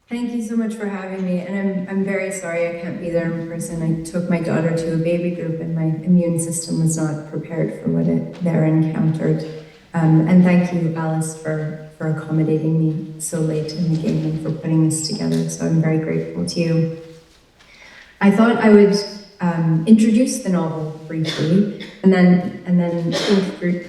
Thank you so much for having me, and I'm very sorry I can't be there in person. I took my daughter to a baby group, and my immune system was not prepared for what it there encountered. And thank you, Alice, for accommodating me so late in the game and for putting this together. So I'm very grateful to you. I thought I would introduce the novel briefly, and then think through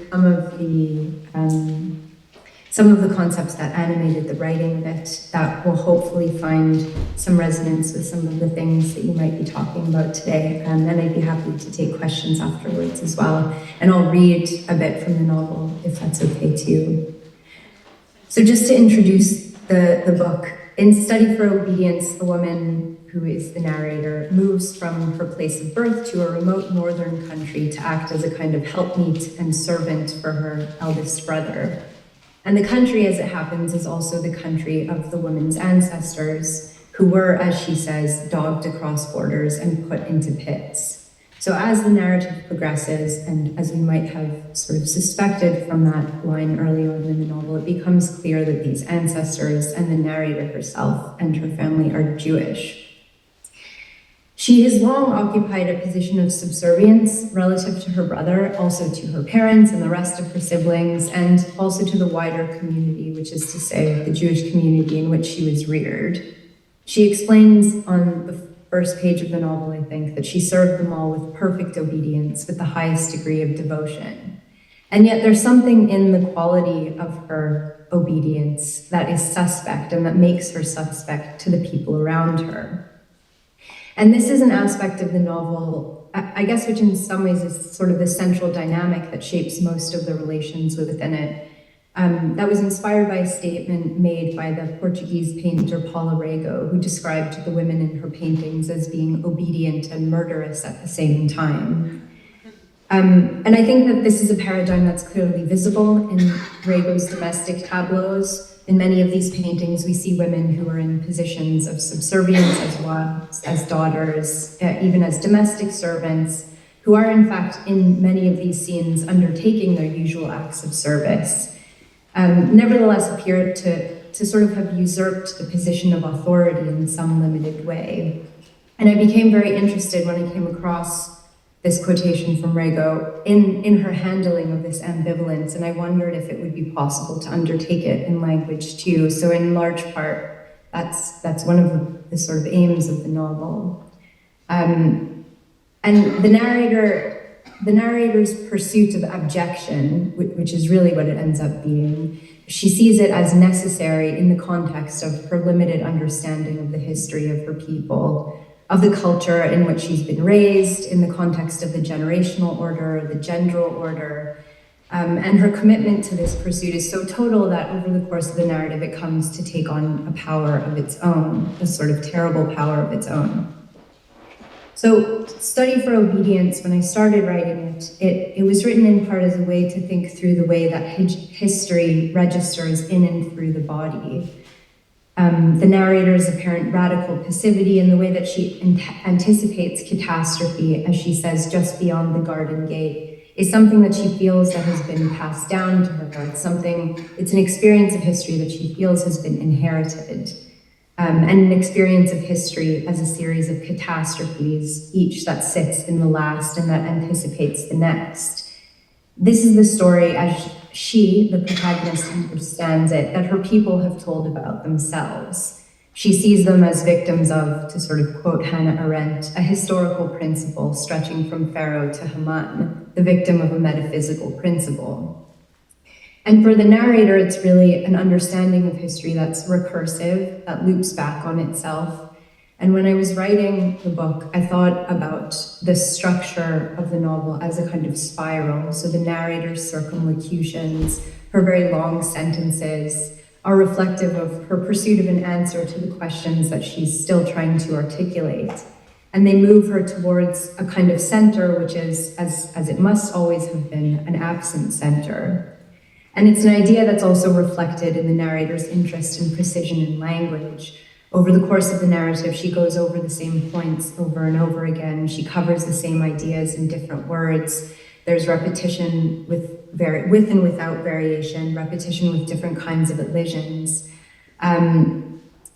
some of the concepts that animated the writing of it that will hopefully find some resonance with some of the things that you might be talking about today. And I'd be happy to take questions afterwards as well. And I'll read a bit from the novel if that's okay too. So just to introduce the book, in Study for Obedience, a woman who is the narrator moves from her place of birth to a remote northern country to act as a kind of helpmeet and servant for her eldest brother. And the country, as it happens, is also the country of the woman's ancestors, who were, as she says, dogged across borders and put into pits. So as the narrative progresses, and as we might have sort of suspected from that line early on in the novel, it becomes clear that these ancestors and the narrator herself and her family are Jewish. She has long occupied a position of subservience relative to her brother, also to her parents and the rest of her siblings, and also to the wider community, which is to say, the Jewish community in which she was reared. She explains on the first page of the novel, I think, that she served them all with perfect obedience, with the highest degree of devotion. And yet there's something in the quality of her obedience that is suspect and that makes her suspect to the people around her. And this is an aspect of the novel, I guess, which in some ways is sort of the central dynamic that shapes most of the relations within it. That was inspired by a statement made by the Portuguese painter Paula Rego, who described the women in her paintings as being obedient and murderous at the same time. And I think that this is a paradigm that's clearly visible in Rego's domestic tableaus. In many of these paintings, we see women who are in positions of subservience as wives, as daughters, even as domestic servants, who are in fact in many of these scenes undertaking their usual acts of service, nevertheless appear to sort of have usurped the position of authority in some limited way. And I became very interested when I came across this quotation from Rego in her handling of this ambivalence, and I wondered if it would be possible to undertake it in language too. So in large part, that's one of the sort of aims of the novel. And the narrator's pursuit of abjection, which is really what it ends up being, she sees it as necessary in the context of her limited understanding of the history of her people, of the culture in which she's been raised, in the context of the generational order, the gendral order. And her commitment to this pursuit is so total that over the course of the narrative, it comes to take on a power of its own, a sort of terrible power of its own. So Study for Obedience, when I started writing it was written in part as a way to think through the way that history registers in and through the body. The narrator's apparent radical passivity and the way that she anticipates catastrophe, as she says, just beyond the garden gate, is something that she feels that has been passed down to her. It's an experience of history that she feels has been inherited, and an experience of history as a series of catastrophes, each that sits in the last and that anticipates the next. This is the story as she, the protagonist, understands it, that her people have told about themselves. She sees them as victims of, to sort of quote Hannah Arendt, a historical principle stretching from Pharaoh to Haman, the victim of a metaphysical principle. And for the narrator, it's really an understanding of history that's recursive, that loops back on itself. And when I was writing the book, I thought about the structure of the novel as a kind of spiral. So the narrator's circumlocutions, her very long sentences, are reflective of her pursuit of an answer to the questions that she's still trying to articulate. And they move her towards a kind of center, which is, as it must always have been, an absent center. And it's an idea that's also reflected in the narrator's interest in precision in language. Over the course of the narrative, she goes over the same points over and over again. She covers the same ideas in different words. There's repetition with and without variation, repetition with different kinds of elisions.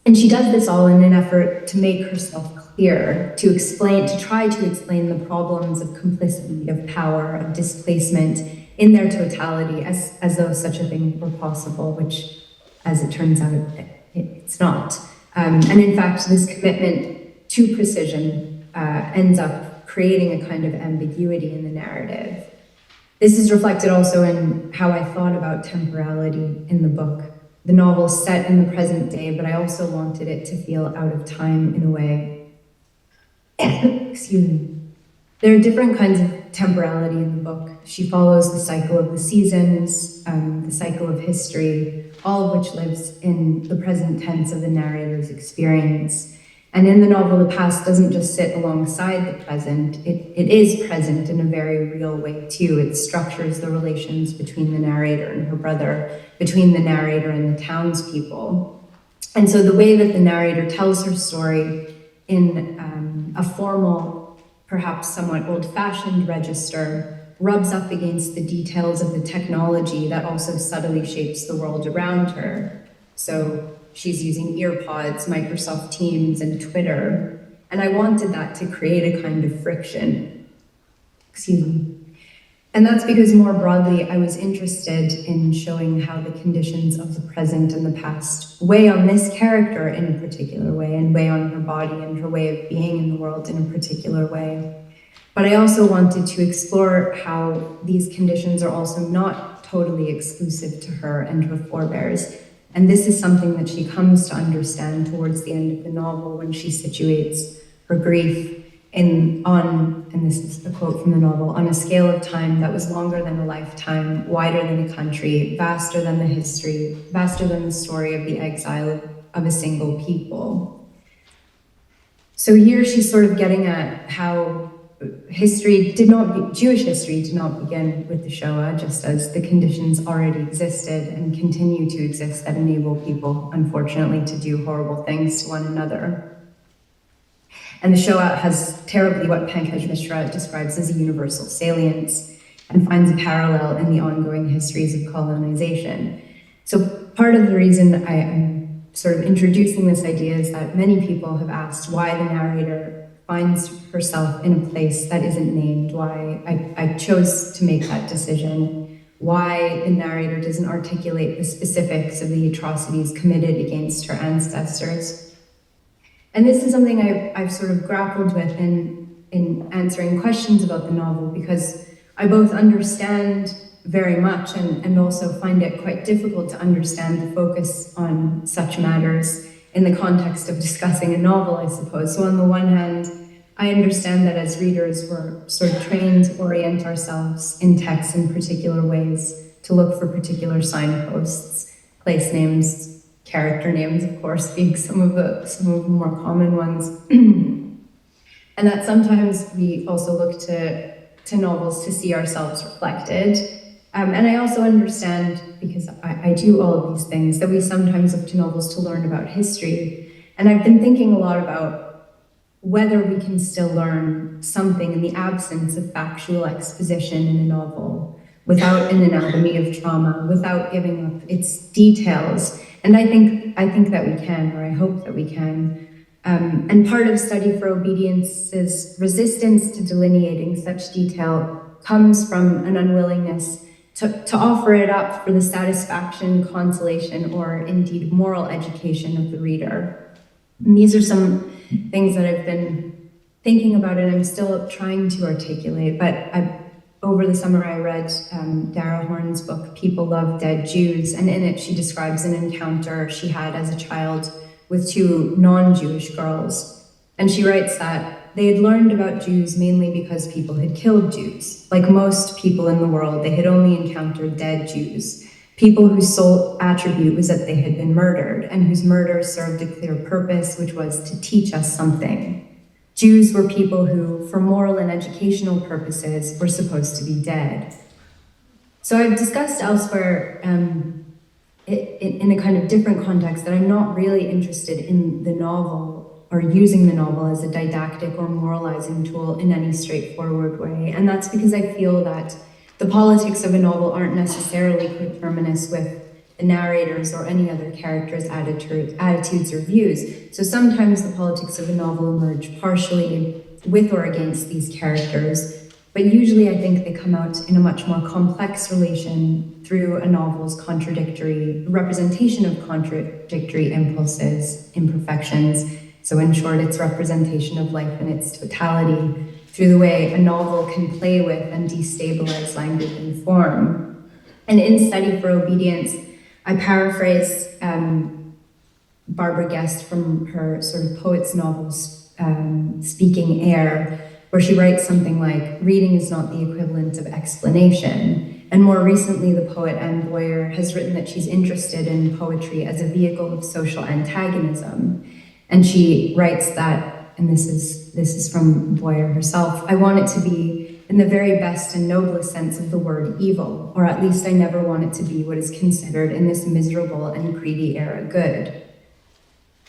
And she does this all in an effort to make herself clear, to try to explain the problems of complicity, of power, of displacement in their totality, as though such a thing were possible, which, as it turns out, it's not. And in fact, this commitment to precision ends up creating a kind of ambiguity in the narrative. This is reflected also in how I thought about temporality in the book. The novel's set in the present day, but I also wanted it to feel out of time in a way. Excuse me. There are different kinds of temporality in the book. She follows the cycle of the seasons, the cycle of history, all of which lives in the present tense of the narrator's experience. And in the novel, the past doesn't just sit alongside the present, it is present in a very real way too. It structures the relations between the narrator and her brother, between the narrator and the townspeople. And so the way that the narrator tells her story in a formal, perhaps somewhat old-fashioned register rubs up against the details of the technology that also subtly shapes the world around her. So she's using earpods, Microsoft Teams, and Twitter. And I wanted that to create a kind of friction. Excuse me. And that's because more broadly, I was interested in showing how the conditions of the present and the past weigh on this character in a particular way, and weigh on her body and her way of being in the world in a particular way. But I also wanted to explore how these conditions are also not totally exclusive to her and her forebears. And this is something that she comes to understand towards the end of the novel when she situates her grief and this is a quote from the novel, on a scale of time that was longer than a lifetime, wider than a country, vaster than the history, vaster than the story of the exile of a single people. So here she's sort of getting at how Jewish history did not begin with the Shoah, just as the conditions already existed and continue to exist that enable people, unfortunately, to do horrible things to one another. And the Shoah has terribly what Pankaj Mishra describes as a universal salience and finds a parallel in the ongoing histories of colonization. So part of the reason I'm sort of introducing this idea is that many people have asked why the narrator finds herself in a place that isn't named, why I chose to make that decision, why the narrator doesn't articulate the specifics of the atrocities committed against her ancestors. And this is something I've sort of grappled with in answering questions about the novel, because I both understand very much and also find it quite difficult to understand the focus on such matters in the context of discussing a novel, I suppose. So on the one hand, I understand that as readers, we're sort of trained to orient ourselves in text in particular ways, to look for particular signposts, place names, character names, of course, being some of the more common ones. And that sometimes we also look to novels to see ourselves reflected. And I also understand, because I do all of these things, that we sometimes look to novels to learn about history. And I've been thinking a lot about whether we can still learn something in the absence of factual exposition in a novel, without an anatomy of trauma, without giving up its details. And I think that we can, or I hope that we can. And part of Study for Obedience's resistance to delineating such detail comes from an unwillingness to offer it up for the satisfaction, consolation, or indeed moral education of the reader. And these are some things that I've been thinking about and I'm still trying to articulate, but over the summer, I read Dara Horn's book, People Love Dead Jews, and in it she describes an encounter she had as a child with two non-Jewish girls. And she writes that they had learned about Jews mainly because people had killed Jews. Like most people in the world, they had only encountered dead Jews, people whose sole attribute was that they had been murdered, and whose murder served a clear purpose, which was to teach us something. Jews were people who, for moral and educational purposes, were supposed to be dead. So I've discussed elsewhere in a kind of different context that I'm not really interested in the novel or using the novel as a didactic or moralizing tool in any straightforward way. And that's because I feel that the politics of a novel aren't necessarily coterminous with the narrator's or any other character's attitudes or views. So sometimes the politics of a novel emerge partially with or against these characters, but usually I think they come out in a much more complex relation through a novel's representation of contradictory impulses, imperfections. So in short, it's representation of life in its totality through the way a novel can play with and destabilize language and form. And in Study for Obedience, I paraphrase Barbara Guest from her sort of poet's novels, Speaking Air, where she writes something like, reading is not the equivalent of explanation. And more recently, the poet Anne Boyer has written that she's interested in poetry as a vehicle of social antagonism. And she writes that, and this is from Boyer herself, I want it to be in the very best and noblest sense of the word evil, or at least I never want it to be what is considered in this miserable and greedy era good.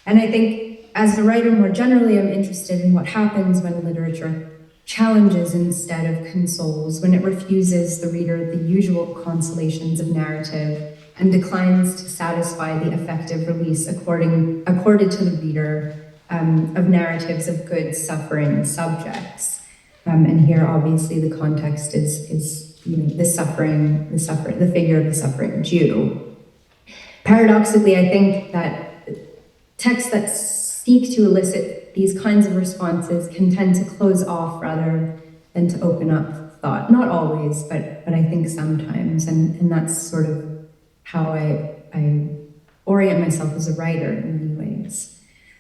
And I think as a writer more generally, I'm interested in what happens when literature challenges instead of consoles, when it refuses the reader the usual consolations of narrative and declines to satisfy the effective release accorded to the reader of narratives of good suffering subjects. And here, obviously, the context is the figure of the suffering Jew. Paradoxically, I think that texts that seek to elicit these kinds of responses can tend to close off rather than to open up thought. Not always, but I think sometimes, and that's sort of how I orient myself as a writer in many ways.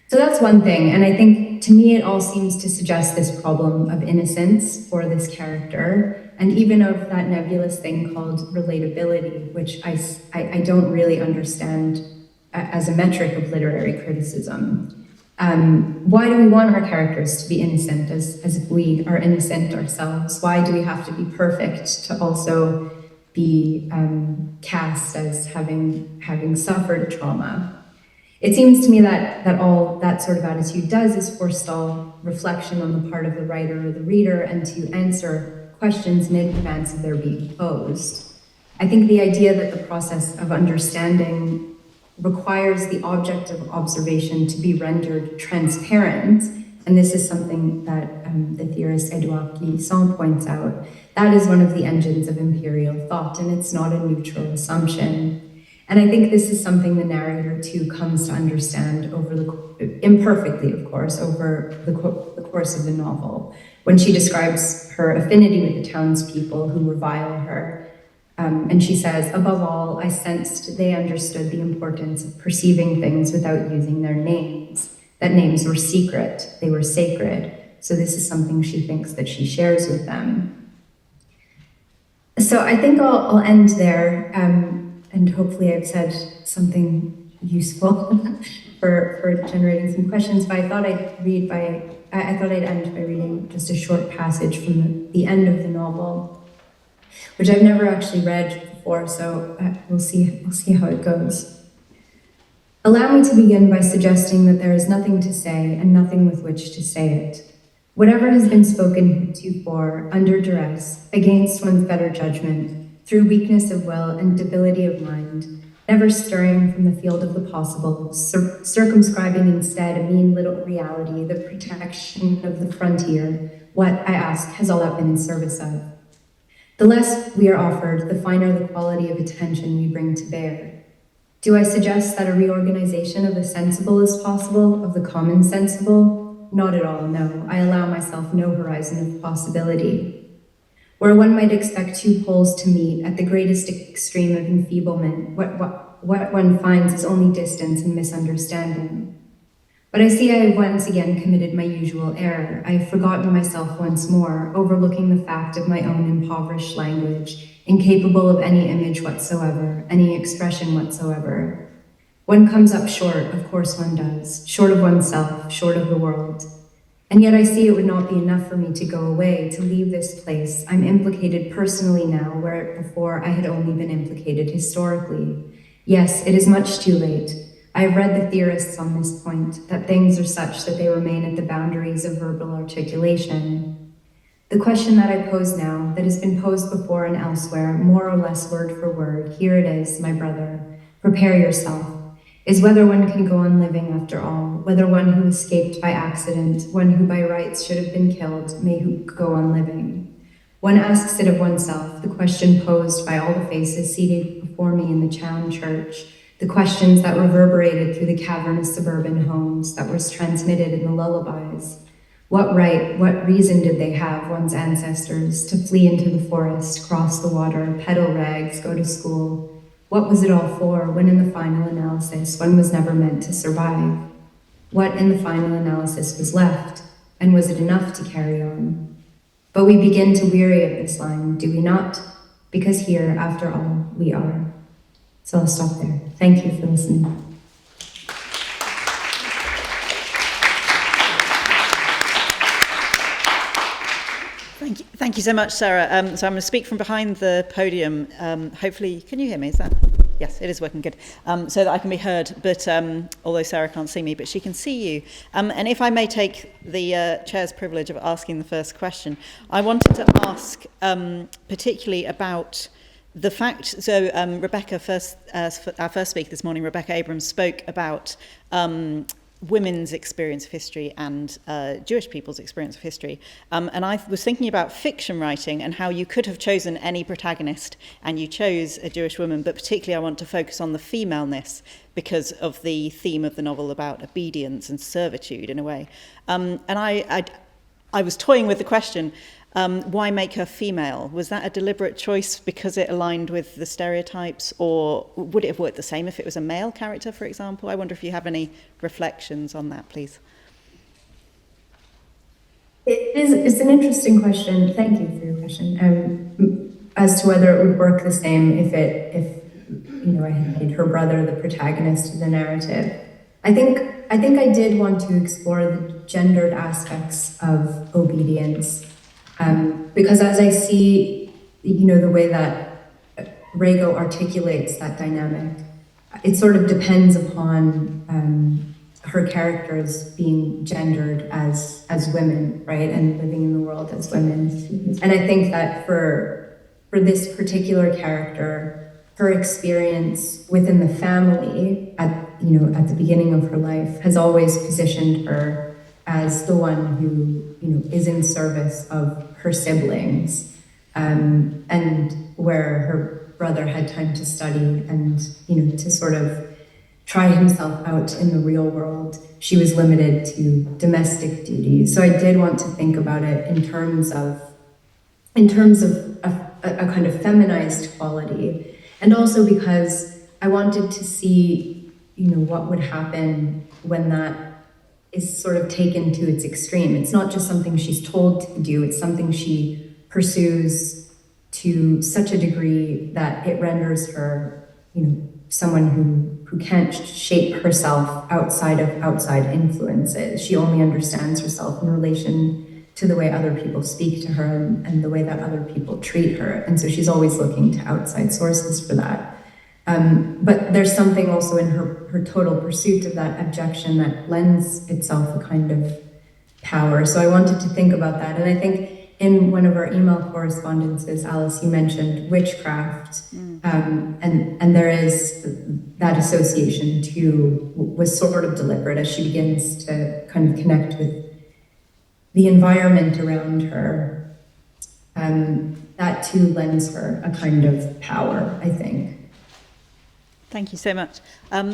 So that's one thing, and I think to me it all seems to suggest this problem of innocence for this character, and even of that nebulous thing called relatability, which I don't really understand as a metric of literary criticism. Why do we want our characters to be innocent as if we are innocent ourselves? Why do we have to be perfect to also be cast as having suffered trauma? It seems to me that all that sort of attitude does is forestall reflection on the part of the writer or the reader and to answer questions in advance of their being posed. I think the idea that the process of understanding requires the object of observation to be rendered transparent, and this is something that the theorist Edouard Glissant points out, that is one of the engines of imperial thought, and it's not a neutral assumption. And I think this is something the narrator too comes to understand imperfectly, of course, over the course of the novel, when she describes her affinity with the townspeople who revile her. And she says, above all, I sensed they understood the importance of perceiving things without using their names, that names were secret, they were sacred. So this is something she thinks that she shares with them. So I think I'll end there, and hopefully I've said something useful for generating some questions, but I thought I'd end by reading just a short passage from the end of the novel, which I've never actually read before, so we'll see how it goes. Allow me to begin by suggesting that there is nothing to say and nothing with which to say it. Whatever has been spoken heretofore, under duress, against one's better judgment, through weakness of will and debility of mind, never stirring from the field of the possible, circumscribing instead a mean little reality, the protection of the frontier, what, I ask, has all that been in service of? The less we are offered, the finer the quality of attention we bring to bear. Do I suggest that a reorganization of the sensible is possible, of the common sensible? Not at all, no. I allow myself no horizon of possibility. Where one might expect two poles to meet at the greatest extreme of enfeeblement, what one finds is only distance and misunderstanding. But I see I have once again committed my usual error. I have forgotten myself once more, overlooking the fact of my own impoverished language, incapable of any image whatsoever, any expression whatsoever. One comes up short, of course one does, short of oneself, short of the world. And yet I see it would not be enough for me to go away, to leave this place. I'm implicated personally now, where before I had only been implicated historically. Yes, it is much too late. I have read the theorists on this point, that things are such that they remain at the boundaries of verbal articulation. The question that I pose now, that has been posed before and elsewhere, more or less word for word, here it is, my brother. Prepare yourself, is whether one can go on living after all, whether one who escaped by accident, one who by rights should have been killed, may go on living. One asks it of oneself, the question posed by all the faces seated before me in the Chown Church, the questions that reverberated through the cavernous suburban homes, that was transmitted in the lullabies. What right, what reason did they have, one's ancestors, to flee into the forest, cross the water, peddle rags, go to school? What was it all for, when in the final analysis, one was never meant to survive? What in the final analysis was left, and was it enough to carry on? But we begin to weary of this line, do we not? Because here, after all, we are. So I'll stop there. Thank you for listening. Thank you so much, Sarah. So I'm going to speak from behind the podium. Hopefully, can you hear me? Is that? Yes, it is working good. So that I can be heard, but although Sarah can't see me, but she can see you. And if I may take the chair's privilege of asking the first question, I wanted to ask particularly about the fact, so Rebecca, our first speaker this morning, Rebecca Abrams, spoke about women's experience of history and Jewish people's experience of history. And I was thinking about fiction writing and how you could have chosen any protagonist and you chose a Jewish woman, but particularly I want to focus on the femaleness because of the theme of the novel about obedience and servitude in a way. And I was toying with the question, why make her female? Was that a deliberate choice because it aligned with the stereotypes, or would it have worked the same if it was a male character, for example? I wonder if you have any reflections on that, please. It's an interesting question. Thank you for your question. As to whether it would work the same if I had made her brother the protagonist of the narrative. I think I did want to explore the gendered aspects of obedience. Because as I see, the way that Rego articulates that dynamic, it sort of depends upon her characters being gendered as women, right, and living in the world as women. And I think that for this particular character, her experience within the family at the beginning of her life has always positioned her as the one who is in service of her siblings, and where her brother had time to study and to sort of try himself out in the real world, she was limited to domestic duties. So I did want to think about it in terms of a kind of feminized quality, and also because I wanted to see what would happen when that is sort of taken to its extreme. It's not just something she's told to do, it's something she pursues to such a degree that it renders her, someone who can't shape herself outside of outside influences. She only understands herself in relation to the way other people speak to her and the way that other people treat her. And so she's always looking to outside sources for that. But there's something also in her total pursuit of that abjection that lends itself a kind of power. So I wanted to think about that. And I think in one of our email correspondences, Alice, you mentioned witchcraft. And there is that association too, was sort of deliberate as she begins to kind of connect with the environment around her. That too lends her a kind of power, I think. Thank you so much.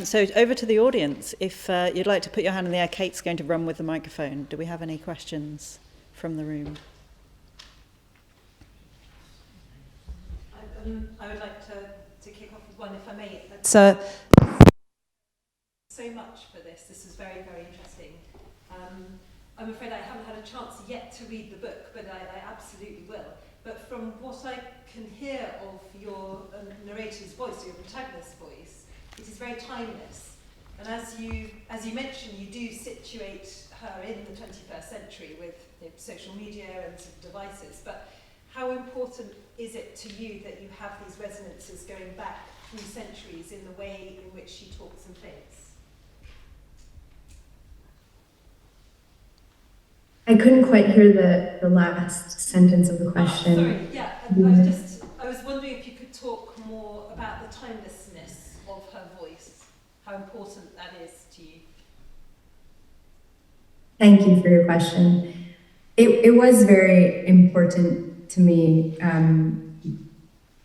So over to the audience. If you'd like to put your hand in the air, Kate's going to run with the microphone. Do we have any questions from the room? I would like to kick off with one, if I may. So much for this. This is very, very interesting. I'm afraid I haven't had a chance yet to read the book, but I absolutely will. But from what I can hear of your narrator's voice, or your protagonist's voice, it is very timeless. And as you mentioned, you do situate her in the 21st century with social media and devices. But how important is it to you that you have these resonances going back through centuries in the way in which she talks and thinks? I couldn't quite hear the last sentence of the question. Sorry, yeah. I was wondering if you could talk more about the timelessness of her voice. how important that is to you. Thank you for your question. It was very important to me,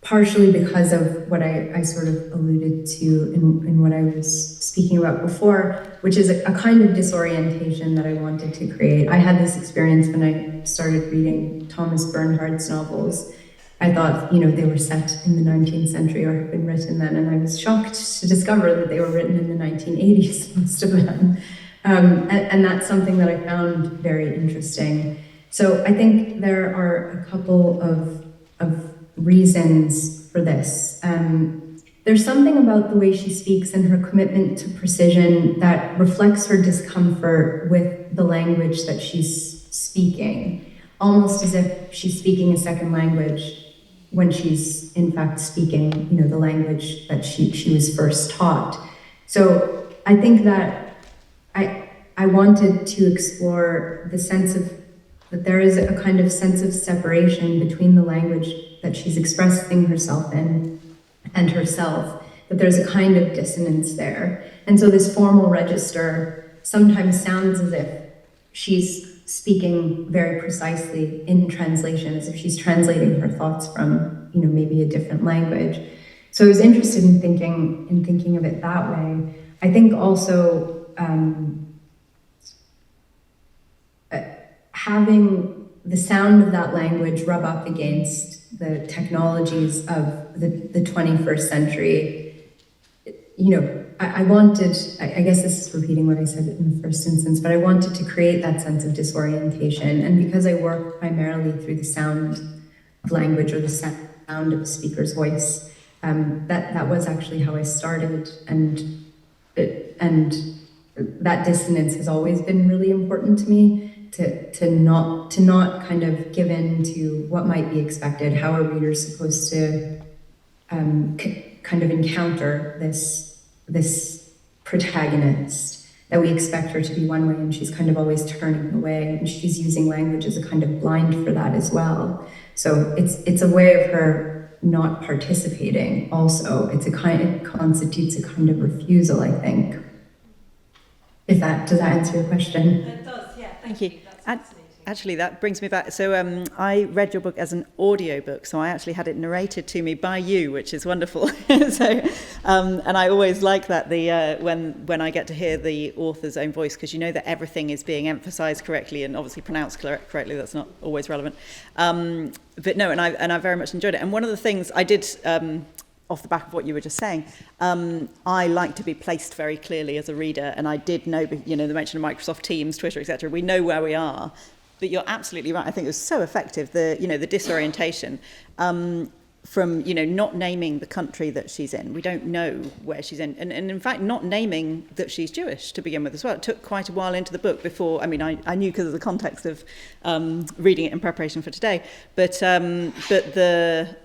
partially because of what I sort of alluded to in what I was speaking about before, which is a kind of disorientation that I wanted to create. I had this experience when I started reading Thomas Bernhard's novels. I thought, they were set in the 19th century or had been written then, and I was shocked to discover that they were written in the 1980s, most of them. And that's something that I found very interesting. So I think there are a couple of reasons for this. There's something about the way she speaks and her commitment to precision that reflects her discomfort with the language that she's speaking, almost as if she's speaking a second language when she's in fact speaking, the language that she was first taught. So I think that I wanted to explore the sense of that there is a kind of sense of separation between the language that she's expressing herself in and herself, that there's a kind of dissonance there. And so this formal register sometimes sounds as if she's speaking very precisely in translation, as if she's translating her thoughts from, maybe a different language. So I was interested in thinking of it that way. I think also having the sound of that language rub up against the technologies of the 21st century, I wanted, I guess this is repeating what I said in the first instance, but I wanted to create that sense of disorientation. And because I work primarily through the sound of language or the sound of a speaker's voice, that was actually how I started. And that dissonance has always been really important to me. To not kind of give in to what might be expected, how a reader's supposed to kind of encounter this protagonist, that we expect her to be one way and she's kind of always turning away, and she's using language as a kind of blind for that as well. So it's a way of her not participating also. It constitutes a kind of refusal, I think. Does that answer your question? It does, yeah. Thank you. That's fascinating. Actually, that brings me back. So I read your book as an audiobook, so I actually had it narrated to me by you, which is wonderful. And I always like that when I get to hear the author's own voice, because that everything is being emphasised correctly and obviously pronounced correctly. That's not always relevant. But no, and I very much enjoyed it. And one of the things I did. Off the back of what you were just saying, I like to be placed very clearly as a reader, and I did know, the mention of Microsoft Teams, Twitter, etc. We know where we are, but you're absolutely right. I think it was so effective, the disorientation from not naming the country that she's in. We don't know where she's in, and in fact not naming that she's Jewish to begin with as well. It took quite a while into the book before. I mean, I knew because of the context of reading it in preparation for today, but the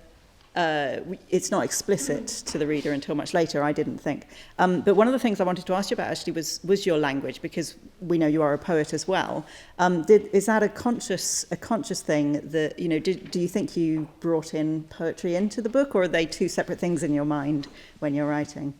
it's not explicit to the reader until much later, I didn't think. But one of the things I wanted to ask you about actually was your language, because we know you are a poet as well. Is that a conscious thing that, do you think you brought in poetry into the book, or are they two separate things in your mind when you're writing?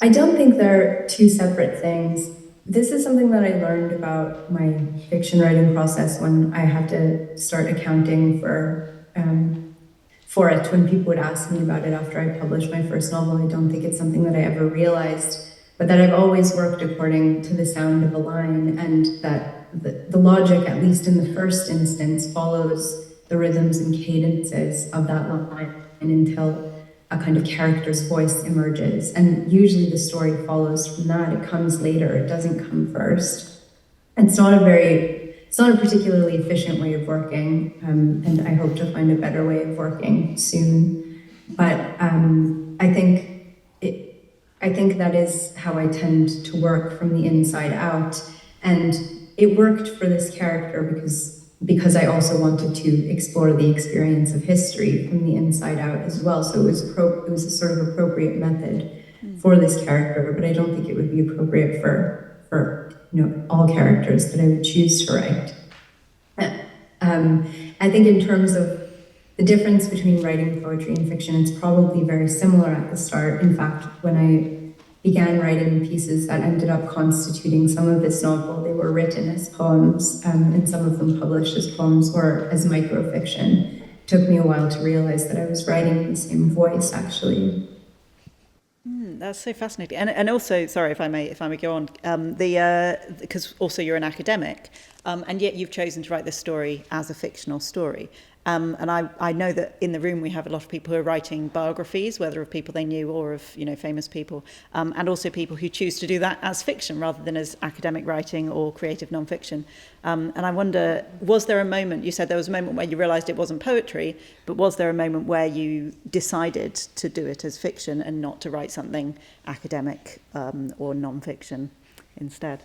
I don't think they're two separate things. This is something that I learned about my fiction writing process when I had to start accounting for it. When people would ask me about it after I published my first novel, I don't think it's something that I ever realized, but that I've always worked according to the sound of a line, and that the logic, at least in the first instance, follows the rhythms and cadences of that line until a kind of character's voice emerges. And usually the story follows from that. It comes later, it doesn't come first. And it's not a particularly efficient way of working, and I hope to find a better way of working soon. But I think that is how I tend to work, from the inside out. And it worked for this character because I also wanted to explore the experience of history from the inside out as well. So it was a sort of appropriate method for this character, but I don't think it would be appropriate for all characters that I would choose to write. I think in terms of the difference between writing poetry and fiction, it's probably very similar at the start. In fact, when I began writing pieces that ended up constituting some of this novel, they were written as poems, and some of them published as poems or as microfiction. It took me a while to realize that I was writing in the same voice, actually. That's so fascinating, and also, sorry if I may go on, because also you're an academic, and yet you've chosen to write this story as a fictional story. And I know that in the room we have a lot of people who are writing biographies, whether of people they knew or of famous people, and also people who choose to do that as fiction rather than as academic writing or creative non-fiction. And I wonder, was there a moment, you said there was a moment where you realised it wasn't poetry, but was there a moment where you decided to do it as fiction and not to write something academic or non-fiction instead?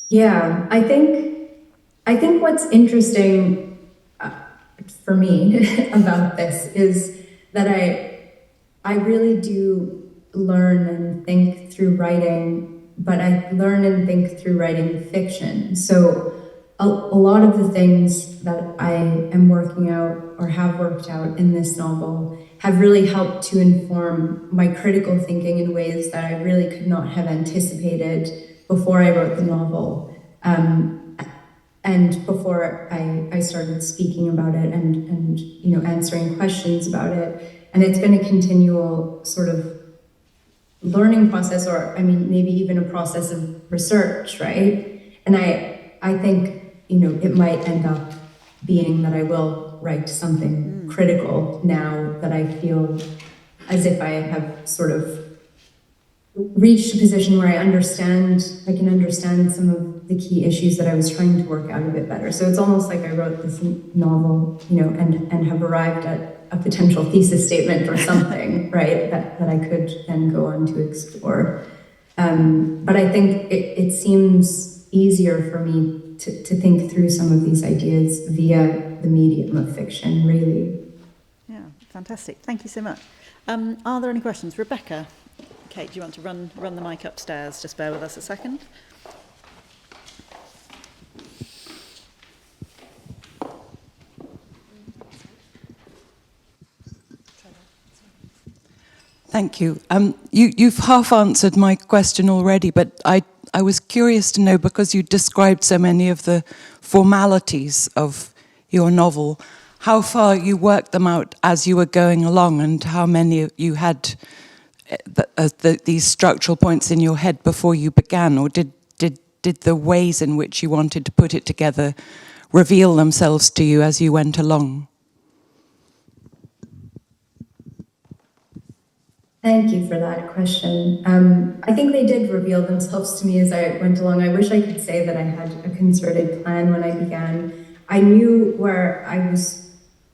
Yeah, I think what's interesting for me about this is that I really do learn and think through writing, but I learn and think through writing fiction. So a lot of the things that I am working out or have worked out in this novel have really helped to inform my critical thinking in ways that I really could not have anticipated before I wrote the novel. And before I started speaking about it and answering questions about it. And it's been a continual sort of learning process, or maybe even a process of research, right? And I think it might end up being that I will write something critical now that I feel as if I have sort of reached a position where I can understand some of the key issues that I was trying to work out a bit better. So it's almost like I wrote this novel, and have arrived at a potential thesis statement or something, right, that I could then go on to explore. But I think it seems easier for me to think through some of these ideas via the medium of fiction, really. Yeah, fantastic. Thank you so much. Are there any questions? Rebecca? Kate, do you want to run the mic upstairs? Just bear with us a second. Thank you. You've half answered my question already, but I was curious to know, because you described so many of the formalities of your novel, how far you worked them out as you were going along, and how many you had these structural points in your head before you began, or did the ways in which you wanted to put it together reveal themselves to you as you went along? Thank you for that question. I think they did reveal themselves to me as I went along. I wish I could say that I had a concerted plan when I began. I knew where I was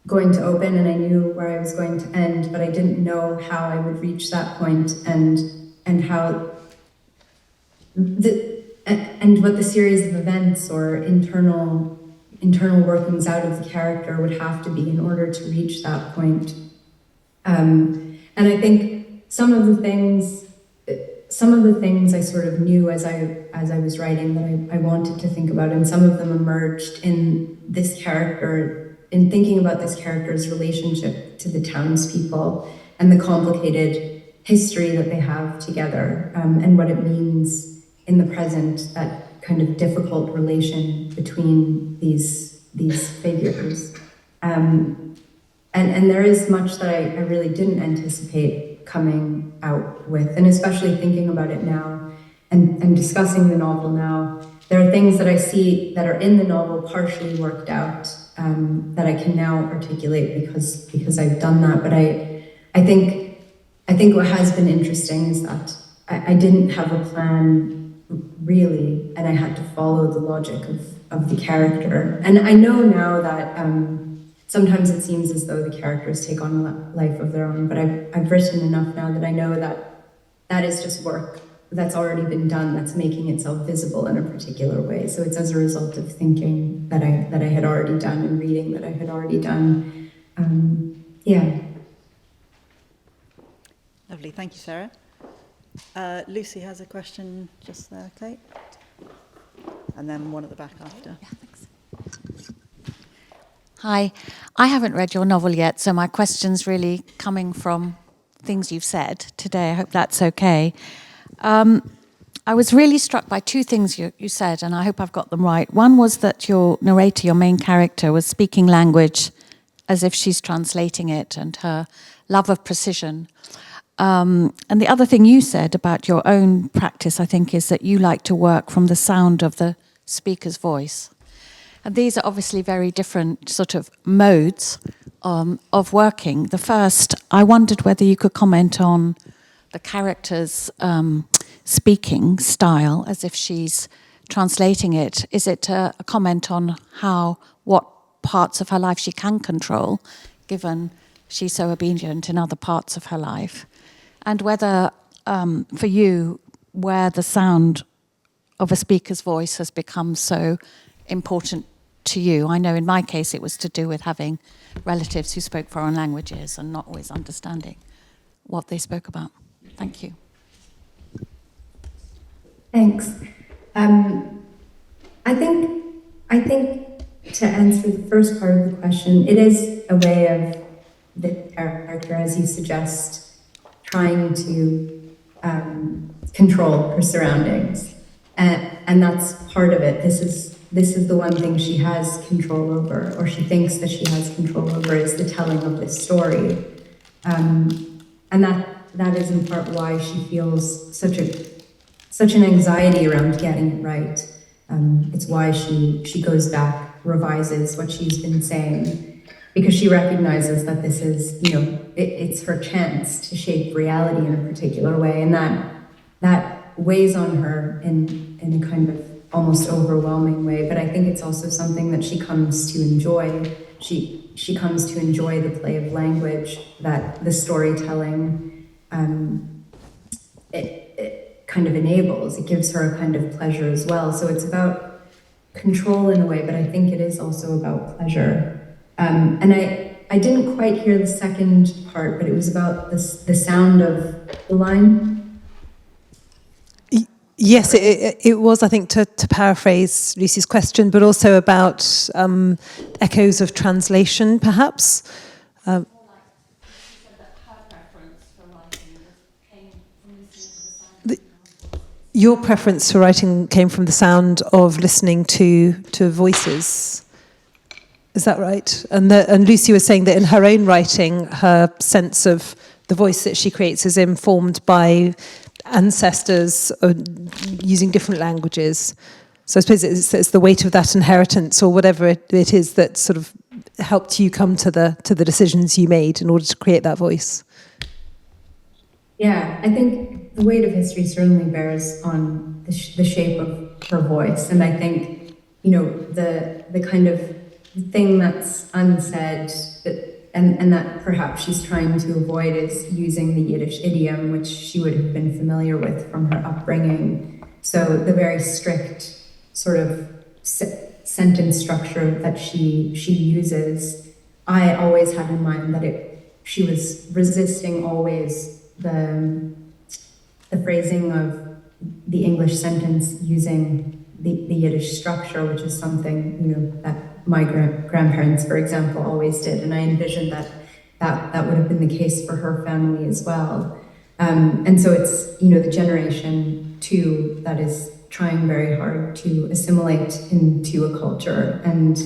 going to open and I knew where I was going to end, but I didn't know how I would reach that point and how and what the series of events or internal workings out of the character would have to be in order to reach that point. And I think some of the things I sort of knew as I was writing that I wanted to think about, and some of them emerged in this character, in thinking about this character's relationship to the townspeople and the complicated history that they have together, and what it means in the present, that kind of difficult relation between these figures. And there is much that I really didn't anticipate coming out with, and especially thinking about it now and discussing the novel now, there are things that I see that are in the novel partially worked out, that I can now articulate because I've done that. But I think what has been interesting is that I didn't have a plan really, and I had to follow the logic of the character. And I know now that sometimes it seems as though the characters take on a life of their own, but I've written enough now that I know that is just work that's already been done, that's making itself visible in a particular way. So it's as a result of thinking that I had already done and reading that I had already done. Yeah. Lovely, thank you, Sarah. Lucy has a question just there, Kate. And then one at the back after. Yeah, thanks. Hi. I haven't read your novel yet, so my question's really coming from things you've said today. I hope that's okay. I was really struck by two things you said, and I hope I've got them right. One was that your narrator, your main character, was speaking language as if she's translating it, and her love of precision. And the other thing you said about your own practice, I think, is that you like to work from the sound of the speaker's voice. And these are obviously very different sort of modes of working. The first, I wondered whether you could comment on the character's speaking style, as if she's translating it. Is it a comment on what parts of her life she can control, given she's so obedient in other parts of her life? And whether, for you, where the sound of a speaker's voice has become so important to you. I know in my case it was to do with having relatives who spoke foreign languages and not always understanding what they spoke about. Thank you. Thanks. I think to answer the first part of the question, it is a way of the character, as you suggest, trying to control her surroundings, and that's part of it. This is the one thing she has control over, or she thinks that she has control over, is the telling of this story, and that is in part why she feels such an anxiety around getting it right. It's why she goes back, revises what she's been saying, because she recognizes that this is, it's her chance to shape reality in a particular way, and that weighs on her in a kind of almost overwhelming way. But I think it's also something that she comes to enjoy. She comes to enjoy the play of language, that the storytelling it kind of enables. It gives her a kind of pleasure as well. So it's about control in a way, but I think it is also about pleasure. And I didn't quite hear the second part, but it was about the sound of the line. Yes, it was, I think, to paraphrase Lucy's question, but also about echoes of translation, perhaps. Your preference for writing came from the sound of listening to voices. Is that right? And Lucy was saying that in her own writing, her sense of the voice that she creates is informed by ancestors using different languages. So I suppose it's the weight of that inheritance, or whatever it is, that sort of helped you come to the decisions you made in order to create that voice. Yeah, I think the weight of history certainly bears on the shape of her voice, and I think the kind of thing that's unsaid and that perhaps she's trying to avoid is using the Yiddish idiom, which she would have been familiar with from her upbringing. So the very strict sort of sentence structure that she uses, I always had in mind that she was resisting always the phrasing of the English sentence using the Yiddish structure, which is something that my grandparents, for example, always did, and I envisioned that would have been the case for her family as well. And so it's the generation too that is trying very hard to assimilate into a culture and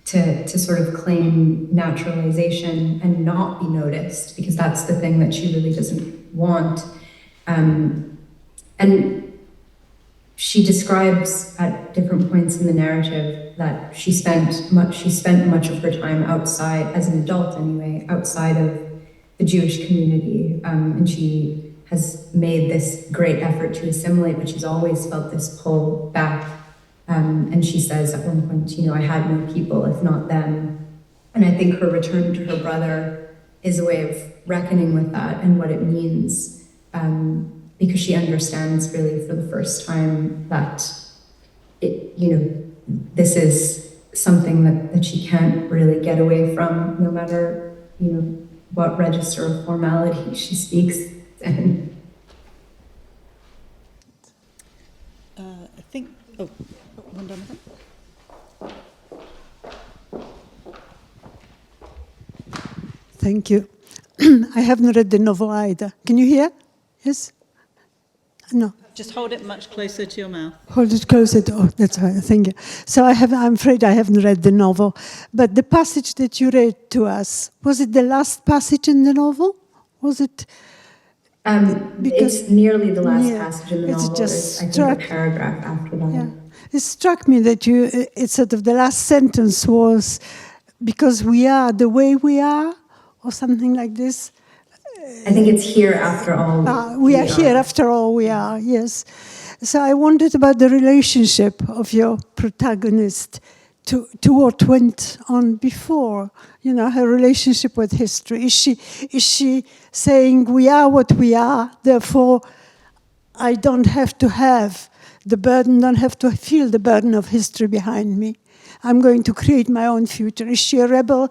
to sort of claim naturalization and not be noticed, because that's the thing that she really doesn't want. And she describes at different points in the narrative that she spent much of her time outside, as an adult anyway, outside of the Jewish community, and she has made this great effort to assimilate, but she's always felt this pull back. And she says at one point, I had no people if not them. And I think her return to her brother is a way of reckoning with that and what it means, because she understands really for the first time that this is something that she can't really get away from, no matter what register of formality she speaks in. I think. Oh, one done with that. Thank you. I haven't read the novel either. Can you hear? Yes? No. Just hold it much closer to your mouth. Hold it closer. Oh, that's right. Thank you. So I'm afraid I haven't read the novel. But the passage that you read to us, was it the last passage in the novel? Was it? It's nearly the last yeah, passage in the it's novel. just I think a paragraph after that. Yeah. It struck me that it's sort of the last sentence was, because we are the way we are, or something like this. I think it's here after all. We are here after all we are, yes. So I wondered about the relationship of your protagonist to what went on before, her relationship with history. Is she saying we are what we are, therefore I don't have to have the burden, don't have to feel the burden of history behind me. I'm going to create my own future. Is she a rebel?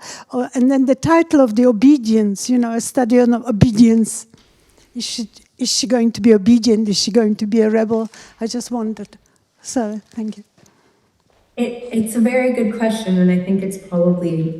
And then the title of the obedience, a study on obedience. Is she going to be obedient? Is she going to be a rebel? I just wondered. So, thank you. It's a very good question, and I think it's probably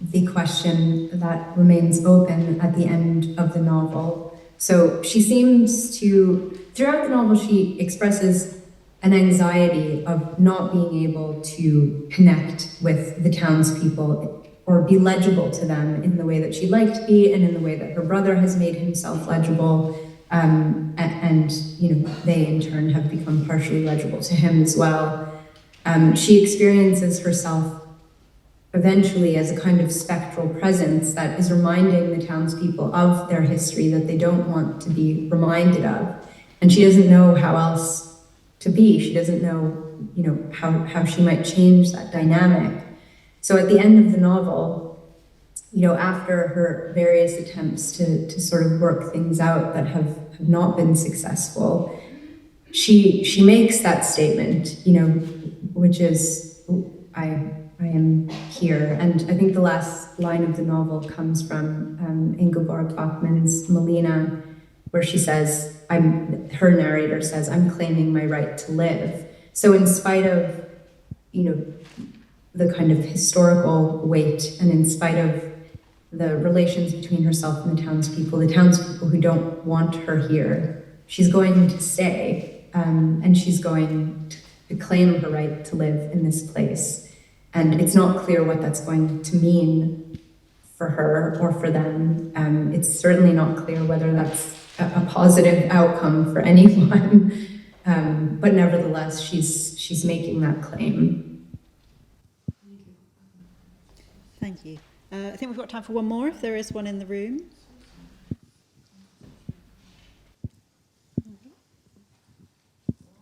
the question that remains open at the end of the novel. So she seems to, throughout the novel, she expresses an anxiety of not being able to connect with the townspeople or be legible to them in the way that she'd like to be and in the way that her brother has made himself legible. And they in turn have become partially legible to him as well. She experiences herself eventually as a kind of spectral presence that is reminding the townspeople of their history that they don't want to be reminded of. And she doesn't know how else to be. She doesn't know, how she might change that dynamic. So at the end of the novel, after her various attempts to sort of work things out that have not been successful, she makes that statement, which is, I am here. And I think the last line of the novel comes from Ingeborg Bachmann's Melina, where she says, her narrator says, I'm claiming my right to live. So in spite of, the kind of historical weight, and in spite of the relations between herself and the townspeople who don't want her here, she's going to stay, and she's going to claim her right to live in this place. And it's not clear what that's going to mean for her or for them. It's certainly not clear whether that's a positive outcome for anyone, but nevertheless, she's making that claim. Thank you. I think we've got time for one more, if there is one in the room.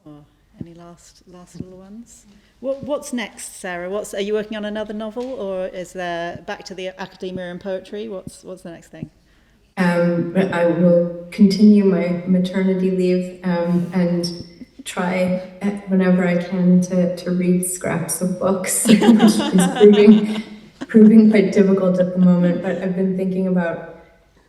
Or any last little ones? What's next, Sarah? Are you working on another novel, or is there back to the academia and poetry? What's the next thing? I will continue my maternity leave and try whenever I can to read scraps of books, which is proving quite difficult at the moment. But I've been thinking about,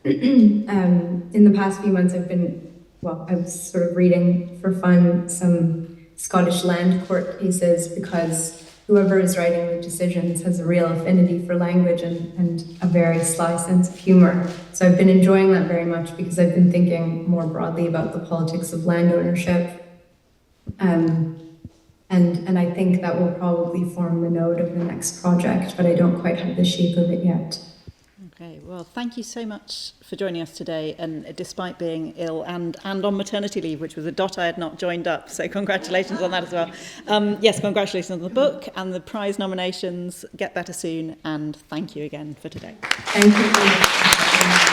in the past few months, I was sort of reading for fun some Scottish land court cases, because whoever is writing the decisions has a real affinity for language and a very sly sense of humor. So I've been enjoying that very much, because I've been thinking more broadly about the politics of land ownership. And I think that will probably form the node of the next project, but I don't quite have the shape of it yet. Okay, well, thank you so much for joining us today, and despite being ill and on maternity leave, which was a dot I had not joined up, so congratulations on that as well. Yes, congratulations on the book and the prize nominations. Get better soon, and thank you again for today. Thank you very much.